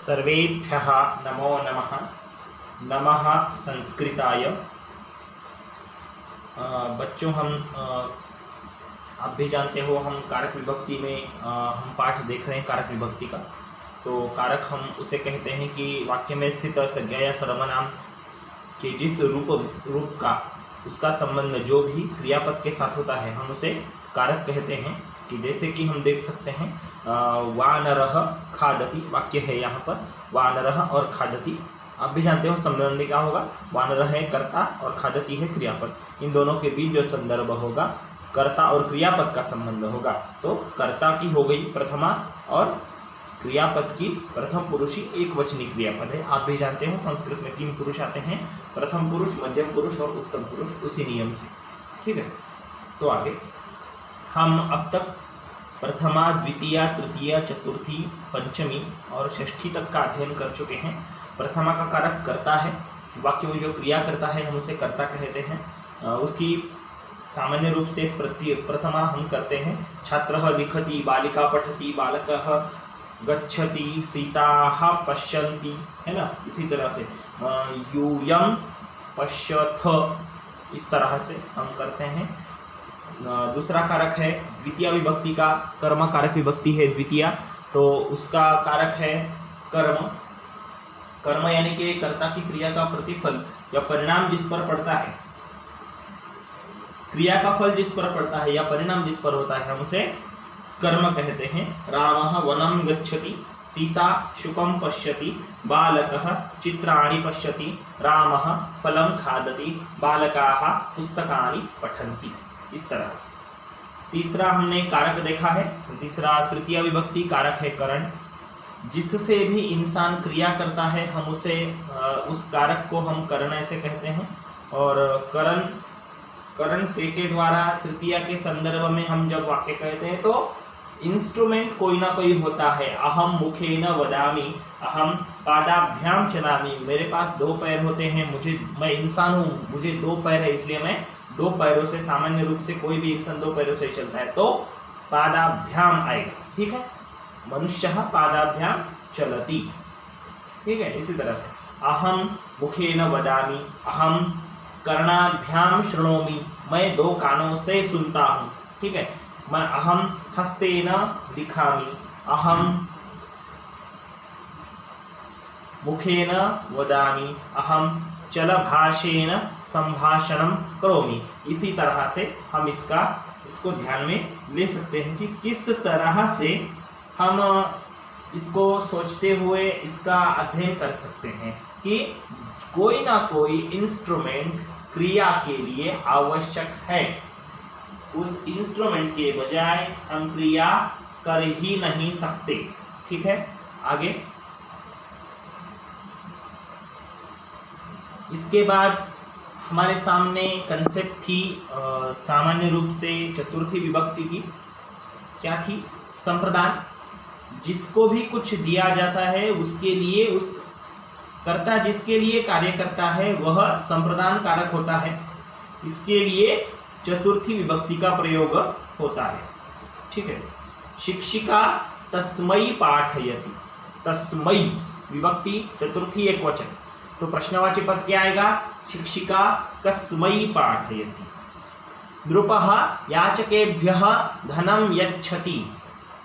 सर्वेभ्यः नमो नमः। नमः संस्कृताय। बच्चों, आप भी जानते हो हम कारक विभक्ति में हम पाठ देख रहे हैं कारक विभक्ति का। तो कारक हम उसे कहते हैं कि वाक्य में स्थित संज्ञा या सर्वनाम के जिस रूप का उसका संबंध जो भी क्रियापद के साथ होता है हम उसे कारक कहते हैं। कि जैसे कि हम देख सकते हैं वानरः खादति वाक्य है, यहाँ पर वानरः और खादति। आप भी जानते हो संबंध क्या होगा, वानरः है कर्ता और खादति है क्रियापद। इन दोनों के बीच जो संदर्भ होगा कर्ता और क्रियापद का संबंध होगा। तो कर्ता की हो गई प्रथमा और क्रियापद की प्रथम पुरुषी एक वचनी क्रियापद है। आप भी जानते हो संस्कृत में 3 पुरुष आते हैं, प्रथम पुरुष, मध्यम पुरुष और उत्तम पुरुष, उसी नियम से। ठीक है, तो आगे हम अब तक प्रथमा, द्वितीया, तृतीया, चतुर्थी, पंचमी और षष्ठी तक का अध्ययन कर चुके हैं। प्रथमा का कारक कर्ता है, वाक्य में जो क्रिया करता है हम उसे कर्ता कहते हैं। उसकी सामान्य रूप से प्रथमा हम करते हैं छात्रः लिखति, बालिका पठति, बालकः गच्छति, सीताः पश्यन्ति, है ना। इसी तरह से यूयं पश्यथ, इस तरह से हम करते हैं। दूसरा कारक है द्वितीय विभक्ति का, कर्म कारक विभक्ति है द्वितीया, तो उसका कारक है कर्म। कर्म यानी कि कर्ता की क्रिया का प्रतिफल या परिणाम जिस पर पड़ता है, क्रिया का फल जिस पर पड़ता है या परिणाम जिस पर होता है हम उसे कर्म कहते हैं। रामः वनं गच्छति, सीता शुकं पश्यति, बालकः चित्राणि पश्यति, रामः फलं खादति, बालकाः पुस्तकानि पठन्ति। इस तरह से तीसरा हमने कारक देखा है। तीसरा तृतीय विभक्ति कारक है करण। जिससे भी इंसान क्रिया करता है हम उसे उस कारक को हम करण ऐसे कहते हैं। और करण से के द्वारा तृतीया के संदर्भ में हम जब वाक्य कहते हैं तो इंस्ट्रूमेंट कोई ना कोई होता है। अहम मुखेन वदामि, अहम पादाभ्याम चलामि, मेरे पास 2 पैर होते हैं, मैं इंसान हूँ, मुझे 2 पैर है, इसलिए मैं 2 पैरों से, सामान्य रूप से कोई भी इंसान 2 पैरों से चलता है तो पादाभ्याम आएगा। ठीक है, मनुष्यः पादाभ्याम चलति। ठीक है, इसी तरह से अहम मुखेन वदामि, अहम कर्णाभ्याम शृणोमि, मैं 2 कानों से सुनता हूँ। ठीक है, मैं अहम हस्तेन लिखामि, अहम मुखेन वदामि, अहम चलभाषेन संभाषणम करोमि। इसी तरह से हम इसको ध्यान में ले सकते हैं कि किस तरह से हम इसको सोचते हुए इसका अध्ययन कर सकते हैं कि कोई ना कोई इंस्ट्रूमेंट क्रिया के लिए आवश्यक है। उस इंस्ट्रूमेंट के बजाय हम क्रिया कर ही नहीं सकते। ठीक है, आगे इसके बाद हमारे सामने कंसेप्ट थी सामान्य रूप से चतुर्थी विभक्ति की। क्या थी? संप्रदान। जिसको भी कुछ दिया जाता है उसके लिए उस कर्ता जिसके लिए कार्य करता है वह संप्रदान कारक होता है। इसके लिए चतुर्थी विभक्ति का प्रयोग होता है। ठीक है, शिक्षिका तस्मै पाठयति, तस्मै विभक्ति चतुर्थी एक वचन, तो प्रश्नवाची पद क्या आएगा? शिक्षिका कस्मै पाठयति। नृपः याचकेभ्यः धनं यच्छति,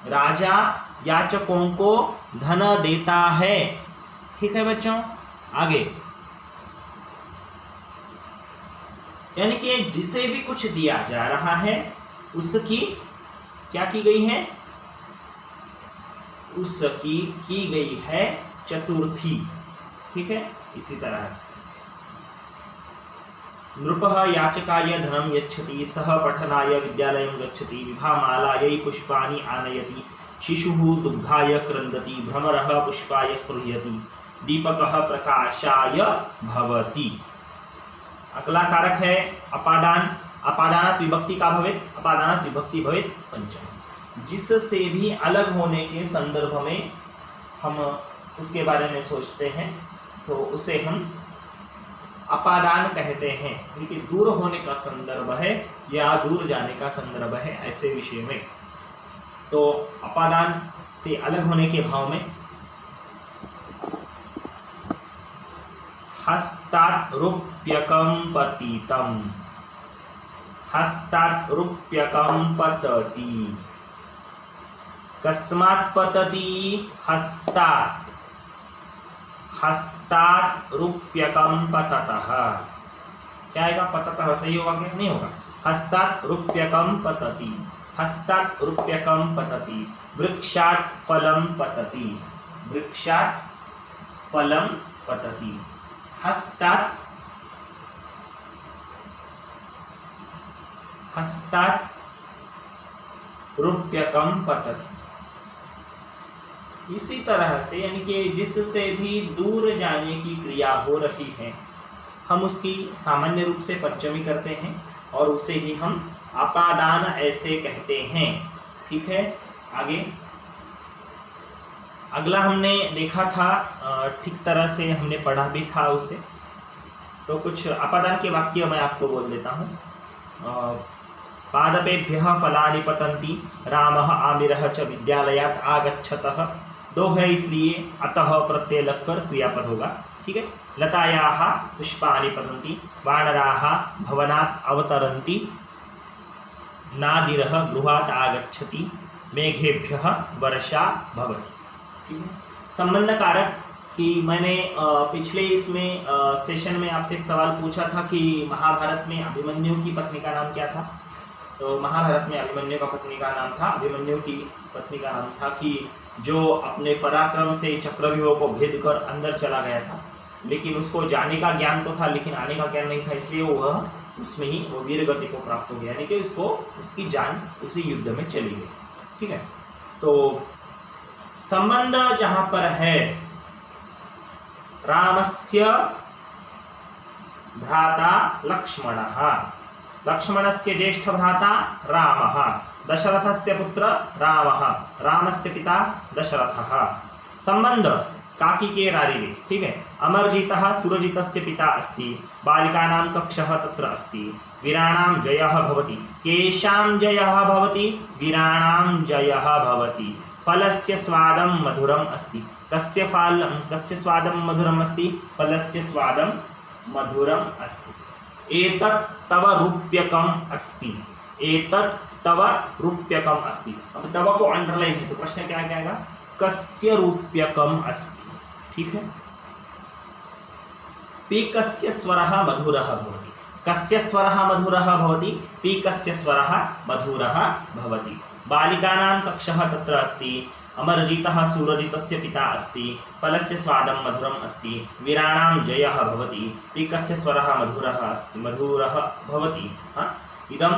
राजा याचकों को धन देता है। ठीक है बच्चों, आगे यानी कि जिसे भी कुछ दिया जा रहा है उसकी क्या की गई है? उसकी की गई है चतुर्थी। ठीक है, इसी तरह से नृपः याचकाय धनं यच्छति, सः पठनाय विद्यालयं गच्छति, विभामालायै पुष्पाणि आनयति, शिशुः दुग्धाय क्रन्दति, भ्रमरः पुष्पाय स्पृहयति, दीपकः प्रकाशाय भवति। अगला कारक है अपादान। अपादानात् विभक्ति का भवेत्, अपादानात् विभक्ति भवेत् पंचम। जिससे भी अलग होने के संदर्भ में हम उसके बारे में सोचते हैं तो उसे हम अपादान कहते हैं। लेकिन दूर होने का संदर्भ है या दूर जाने का संदर्भ है ऐसे विषय में, तो अपादान से अलग होने के भाव में हस्तात् रूप्यकं पतितम्, हस्तात् रूप्यकं पतति। कस्मात् पतति? हस्तात्, हस्तात् रूप्यकं पततः। क्या आएगा? पततः सही होगा क्या? नहीं होगा। हस्तात् रूप्यकं पतति, हस्तात् रूप्यकं पतति। वृक्षात् फलं पतति, वृक्षात् फलं पतति। हस्तात्, हस्तात् रूप्यकं पतति। इसी तरह से यानी कि जिससे भी दूर जाने की क्रिया हो रही है हम उसकी सामान्य रूप से पंचमी करते हैं और उसे ही हम अपादान ऐसे कहते हैं। ठीक है, आगे अगला हमने देखा था, ठीक तरह से हमने पढ़ा भी था उसे, तो कुछ अपादान के वाक्य मैं आपको बोल देता हूँ। पादपेभ्यः फलानि पतन्ति, रामः आमिरः च विद्यालयात् आगच्छतः। दो है इसलिए अतः प्रत्यय लगकर क्रियापद होगा। ठीक है, लतायाः पुष्पाणि पतन्ति, वानराः भवनात् अवतरन्ति, नादिरः गृहात् आगच्छति, मेघेभ्यः वर्षा भवति। ठीक है, संबंध कारक कि मैंने पिछले इसमें सेशन में आपसे एक सवाल पूछा था कि महाभारत में अभिमन्यु की पत्नी का नाम क्या था। तो महाभारत में अभिमन्यु का पत्नी का नाम था, अभिमन्यु की पत्नी का नाम था कि जो अपने पराक्रम से चक्रव्यूह को भेद कर अंदर चला गया था, लेकिन उसको जाने का ज्ञान तो था लेकिन आने का ज्ञान नहीं था, इसलिए वह उसमें ही वो वीर गति को प्राप्त हो गया, यानी कि उसको उसकी जान उसी युद्ध में चली गई। ठीक है, तो संबंध जहां पर है रामस्य भ्राता लक्ष्मणः, लक्ष्मणस्य ज्येष्ठ भ्राता रामः, दशरथस्य पुत्र रामः, रामस्य पिता दशरथः। संबंध काकिकेरारिरे। ठीक है, अमरजितः सुरजितस्य पिता अस्ति, बालिकानां कक्षः तत्र अस्ति, वीराणां जयः भवति। केषां जयः भवति? वीराणां जयः भवति। फलस्य स्वादं मधुरम् अस्ति। कस्य स्वादं मधुरम् अस्ति? फलस्य स्वादं मधुरम् अस्ति। एतत् तव रूप्यकम् अस्ति, एतत् तव रूप्यकम् अस्ति। अब तव को अंडरलाइन है तो प्रश्न क्या आएगा? कस्य रूप्यकम् अस्ति। ठीक है, पीकस्य स्वरः मधुरः भवति। कस्य स्वरः मधुरः भवति? पीकस्य स्वरः मधुरः भवति। बालिकानां कक्षः तत्र अस्ति, अमरजितः सुरजितस्य पिता अस्ति, फलस्य स्वादं मधुरम् अस्ति, वीराणां जयः भवति, पीकस्य स्वरः मधुरः अस्ति, मधुरः भवति। इदं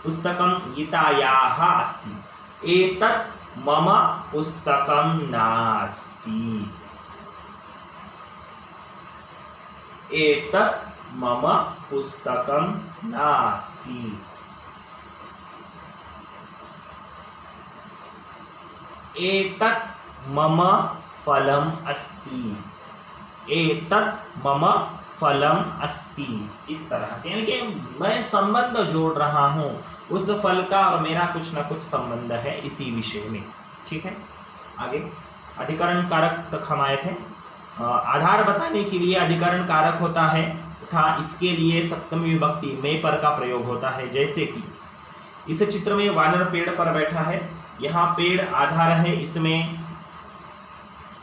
पुस्तकं गीतायाः अस्ति। एतत् मम पुस्तकं नास्ति, एतत् मम पुस्तकं नास्ति। एतत् मम फलम् अस्ति, एतत् मम फलम अस्ति। इस तरह से यानी कि मैं संबंध जोड़ रहा हूँ, उस फल का और मेरा कुछ ना कुछ संबंध है इसी विषय में। ठीक है, आगे अधिकरण कारक तक हम आए थे। आधार बताने के लिए अधिकरण कारक होता है तथा इसके लिए सप्तमी विभक्ति में पर का प्रयोग होता है। जैसे कि इस चित्र में वानर पेड़ पर बैठा है, यहाँ पेड़ आधार है, इसमें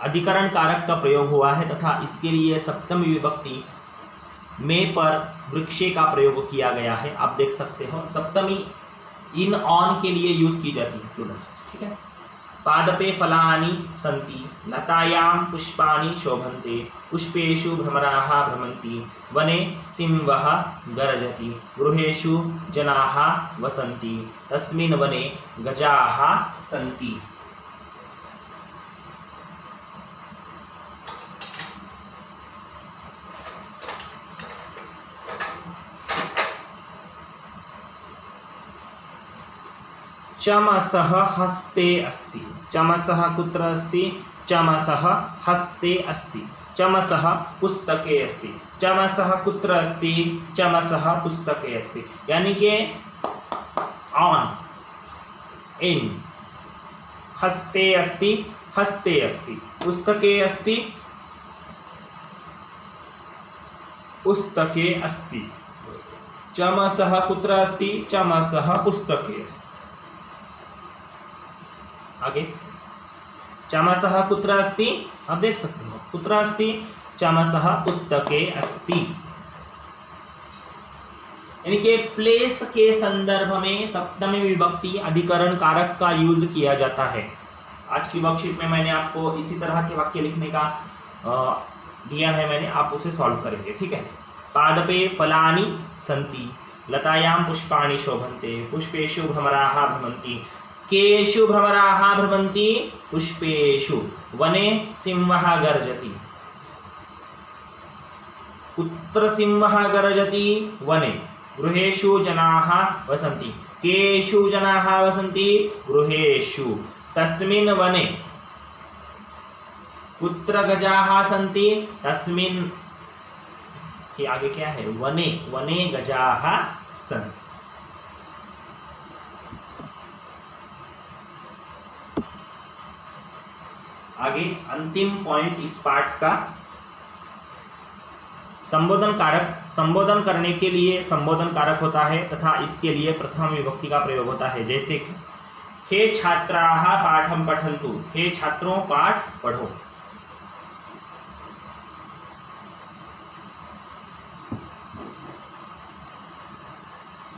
अधिकरण कारक का प्रयोग हुआ है तथा इसके लिए सप्तमी विभक्ति में पर वृक्षे का प्रयोग किया गया है। आप देख सकते हो सप्तमी इन ऑन के लिए यूज की जाती है स्टूडेंट्स। ठीक है, पादपे फलानि सन्ति, लतायां पुष्पाणि शोभन्ते, पुष्पेषु भ्रमराः भ्रमन्ति, वने सिंहः गर्जति, गृहेषु जनाः वसन्ति, तस्मिन् वने गजाः सन्ति। चमसः हस्ते अस्ति, चमसः कुत्र अस्ति? चमसः हस्ते अस्ति। चमसः पुस्तके अस्ति, चमसः कुत्र अस्ति? चमसः पुस्तके अस्ति। यानी कि ऑन, इन, हस्ते अस्ति, हस्ते अस्ति, पुस्तके अस्ति, पुस्तके अस्ति। चमसः कुत्र अस्ति? चमसः पुस्तके अस्ति। आगे चमसः कुत्र अस्ति? आप देख सकते हो कुत्र अस्ति? चमसः पुस्तके अस्ति। यानी कि प्लेस के संदर्भ में सप्तमी विभक्ति अधिकरण कारक का यूज किया जाता है। आज की वर्कशीट में मैंने आपको इसी तरह के वाक्य लिखने का दिया है मैंने, आप उसे सॉल्व करेंगे। ठीक है। पादपे फलानि सन्ति, लतायां पुष्पाणि शोभन्ते, पुष्पेषु भ्रमराः भ्रमन्ति, केषु भ्रमराः भ्रमन्ति, पुष्पेषु, वने सिंहः गर्जति, कुत्र सिंहः गर्जति? वने, गृहेषु जनाः वसन्ति, केषु जनाः वसन्ति? गृहेषु, तस्मिन् वने, कुत्र गजाः सन्ति? तस्मिन्, के आगे क्या है? वने, वने गजाः सन्ति। आगे अंतिम पॉइंट इस पाठ का, संबोधन कारक। संबोधन करने के लिए संबोधन कारक होता है तथा इसके लिए प्रथम विभक्ति का प्रयोग होता है। जैसे कि हे छात्राः पाठं पठन्तु, हे छात्रों पाठ पढ़ो।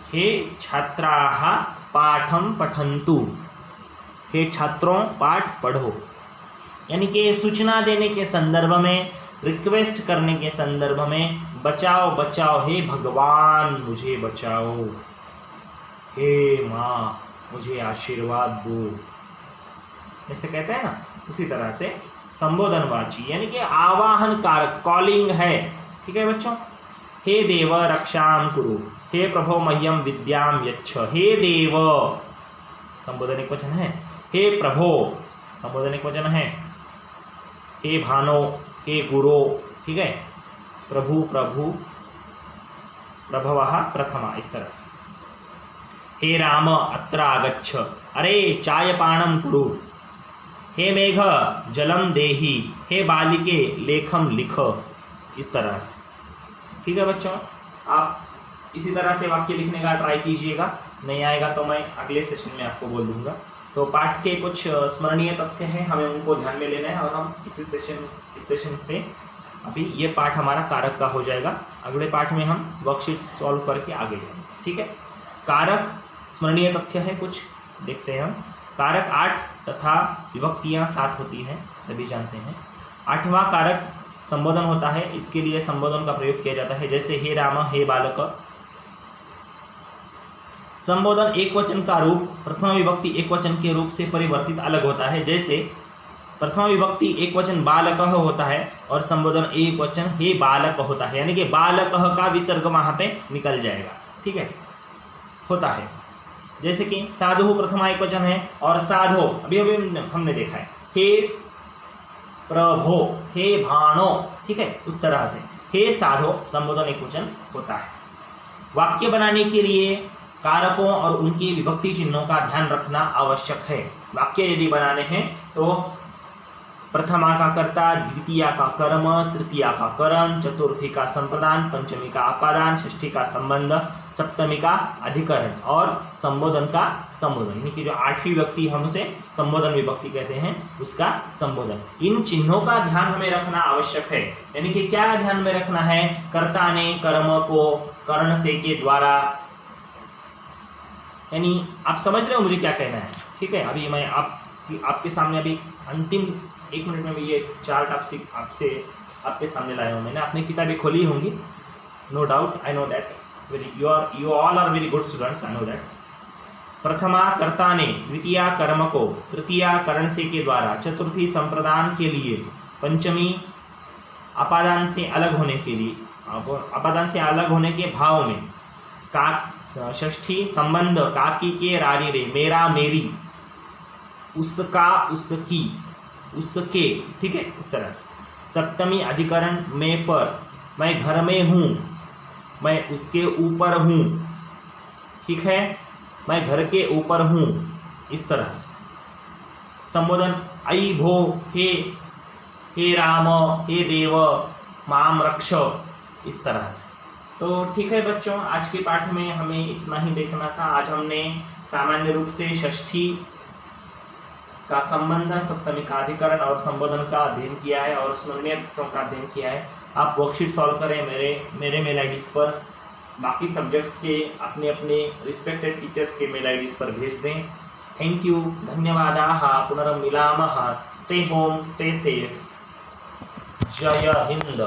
हे छात्राः पाठं पठन्तु, हे छात्रों पाठ पढ़ो। यानी कि सूचना देने के संदर्भ में, रिक्वेस्ट करने के संदर्भ में, बचाओ बचाओ, हे भगवान मुझे बचाओ, हे माँ मुझे आशीर्वाद दो, ऐसे कहते हैं ना, उसी तरह से संबोधनवाची यानी कि आवाहन कारक, कॉलिंग है। ठीक है बच्चों। हे देव रक्षां कुरु, हे प्रभो मह्यम विद्याम यच्छ, हे देव संबोधन एक वचन है, हे प्रभो संबोधन एक वचन है, हे भानो, हे गुरो। ठीक है। प्रभु प्रभु, प्रभवः प्रथमा, इस तरह से। हे राम अत्र आगच्छ, अरे चायपानं कुरु, हे मेघ जलम देहि, हे बालिके लेखम लिख, इस तरह से। ठीक है बच्चों। आप इसी तरह से वाक्य लिखने का ट्राई कीजिएगा, नहीं आएगा तो मैं अगले सेशन में आपको बोल दूंगा। तो पाठ के कुछ स्मरणीय तथ्य हैं, हमें उनको ध्यान में लेना है और हम इस सेशन से अभी ये पाठ हमारा कारक का हो जाएगा। अगले पाठ में हम वर्कशीट सॉल्व करके आगे जाएंगे। ठीक है। कारक स्मरणीय तथ्य है कुछ, देखते हैं हम। कारक 8 तथा विभक्तियाँ 7 होती हैं, सभी जानते हैं। 8वां कारक संबोधन होता है, इसके लिए संबोधन का प्रयोग किया जाता है। जैसे हे राम, हे बालक। संबोधन एक वचन का रूप प्रथमा विभक्ति एक वचन के रूप से परिवर्तित अलग होता है। जैसे प्रथमा विभक्ति एक वचन बालकः होता है और संबोधन एक वचन हे बालक होता है, यानी कि बालकः का विसर्ग वहाँ पे निकल जाएगा। ठीक है, होता है। जैसे कि साधु प्रथमा एक वचन है और साधो अभी अभी हमने देखा है, हे प्रभो, हे भाणो। ठीक है, उस तरह से हे साधो संबोधन एक वचन होता है। वाक्य बनाने के लिए कारकों और उनकी विभक्ति चिन्हों का ध्यान रखना आवश्यक है। वाक्य यदि बनाने हैं तो प्रथमा का कर्ता, द्वितीया का कर्म, तृतीया का करण, चतुर्थी का संप्रदान, पंचमी का अपादान, षष्ठी का संबंध, सप्तमी का अधिकरण और संबोधन का संबोधन, यानी कि जो 8वीं विभक्ति हम उसे संबोधन विभक्ति कहते हैं, उसका संबोधन। इन चिन्हों का ध्यान हमें रखना आवश्यक है। यानी कि क्या ध्यान में रखना है? कर्ता ने कर्म को कर्ण से के द्वारा, यानी आप समझ रहे हो मुझे क्या कहना है। ठीक है, अभी मैं आपके सामने अभी अंतिम 1 मिनट में भी ये चार्ट आपके सामने लाया हूँ। मैंने अपनी किताबें खोली होंगी, no doubt, I know that. You all are very good students, I know that. प्रथमा कर्ता ने, द्वितीया कर्म को, तृतीया करण से के द्वारा, चतुर्थी संप्रदान के लिए, पंचमी अपादान से अलग होने के लिए, अपादान से अलग होने के भाव में, षष्ठी संबंध, काकी के रारी रे, मेरा मेरी, उसका उसकी, उसके। ठीक है, इस तरह से। सप्तमी अधिकरण में पर, मैं घर में हूँ, मैं उसके ऊपर हूँ। ठीक है, मैं घर के ऊपर हूँ, इस तरह से। संबोधन ऐ भो, हे राम, हे देव, माम रक्ष, इस तरह से। तो ठीक है बच्चों, आज के पाठ में हमें इतना ही देखना था। आज हमने सामान्य रूप से षष्ठी का संबंध, सप्तमी का अधिकरण और संबोधन का अध्ययन किया है और स्मरणीय तत्वों का अध्ययन किया है। आप वर्कशीट सॉल्व करें मेरे मेल आईडीज पर, बाकी सब्जेक्ट्स के अपने अपने रिस्पेक्टेड टीचर्स के मेल आईडीज पर भेज दें। थैंक यू, धन्यवादाः, पुनर्मिलामः, स्टे होम, स्टे सेफ, जय हिंद।